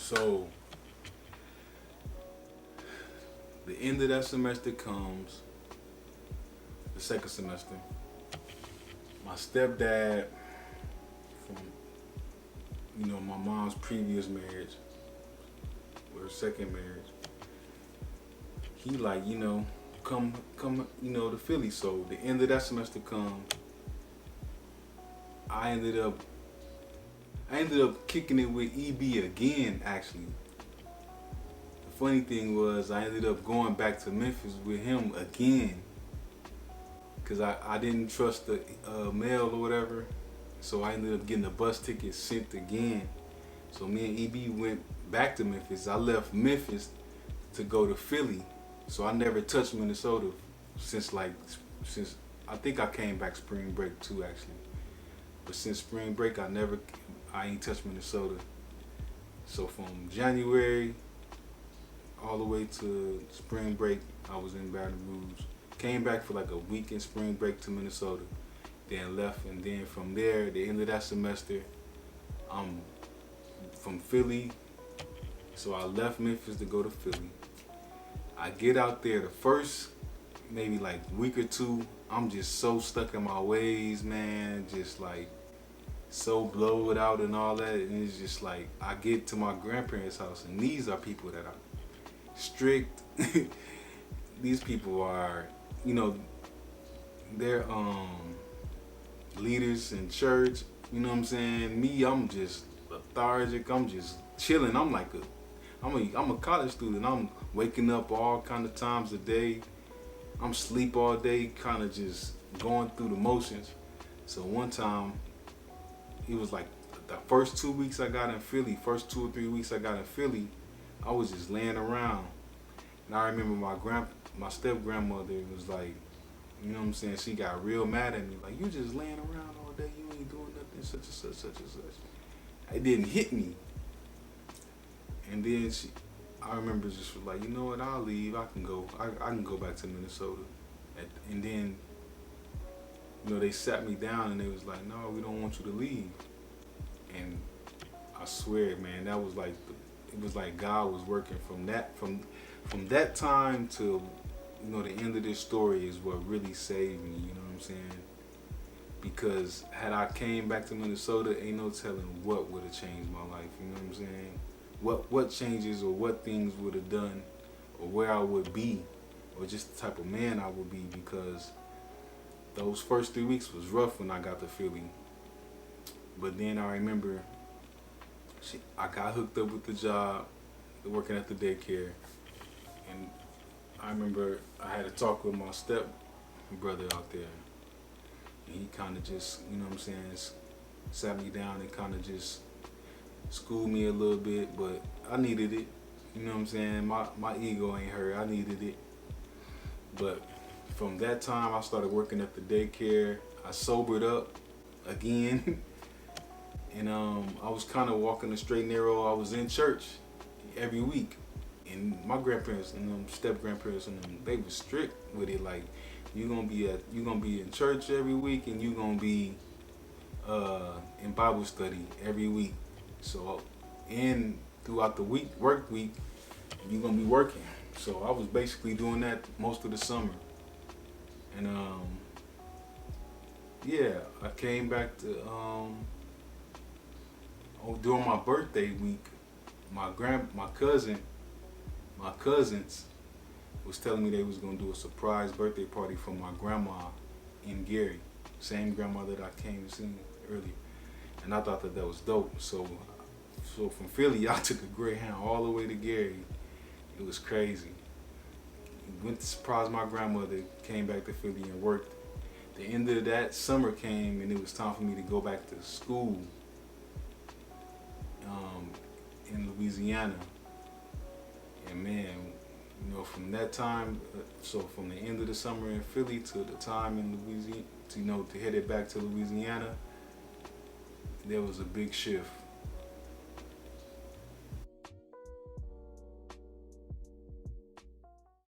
So the end of that semester comes, the second semester. My stepdad, from my mom's previous marriage, or her second marriage, he like, come to Philly. So the end of that semester comes. I ended up kicking it with EB again, actually. The funny thing was I ended up going back to Memphis with him again because I didn't trust the mail or whatever. So I ended up getting a bus ticket sent again. So me and EB went back to Memphis. I left Memphis to go to Philly. So I never touched Minnesota since I think I came back spring break too, actually. But since spring break I ain't touched Minnesota. So from January all the way to spring break, I was in Baton Rouge. Came back for like a week in spring break to Minnesota. Then left, and then from there, the end of that semester, I'm from Philly. So I left Memphis to go to Philly. I get out there the first maybe like week or two, I'm just so stuck in my ways, man. Just like so blowed out and all that. And it's just like I get to my grandparents' house, and these are people that are strict. These people are, they're leaders in church. You know what I'm saying? Me, I'm just lethargic. I'm just chilling. I'm a college student. I'm waking up all kind of times a day. I'm sleep all day, kind of just going through the motions. So one time, it was like the first 2 weeks I got in Philly, first 2 or 3 weeks I got in Philly, I was just laying around. And I remember my step grandmother was like, you know what I'm saying, she got real mad at me, like, you just laying around all day, you ain't doing nothing, such and such, such and such. It didn't hit me. And then I remember just was like, you know what, I'll leave, I can go back to Minnesota. And then, they sat me down and they was like, no, we don't want you to leave. And I swear, man, that was like, it was like God was working from that time to, the end of this story is what really saved me, you know what I'm saying? Because had I came back to Minnesota, ain't no telling what would have changed my life, you know what I'm saying? What changes or what things would have done, or where I would be, or just the type of man I would be, because those first 3 weeks was rough when I got to Philly. But then I remember I got hooked up with the job, working at the daycare, and I remember I had a talk with my step brother out there, and he kind of just, sat me down and kind of just schooled me a little bit, but I needed it, you know what I'm saying? My ego ain't hurt, I needed it. But from that time, I started working at the daycare. I sobered up again, and I was kind of walking the straight and narrow. I was in church every week, and my grandparents and step grandparents and they were strict with it. Like, you're gonna be in church every week, and you're gonna be in Bible study every week. So, throughout the work week, you're gonna be working. So I was basically doing that most of the summer. And I came back to during my birthday week, my cousins was telling me they was gonna do a surprise birthday party for my grandma in Gary, same grandma that I came to see earlier. And I thought that was dope. So from Philly, I took a Greyhound all the way to Gary. It was crazy. Went to surprise my grandmother, came back to Philly and worked. The end of that summer came, and it was time for me to go back to school in Louisiana. And man, from that time, so from the end of the summer in Philly to the time in Louisiana, to head it back to Louisiana, there was a big shift.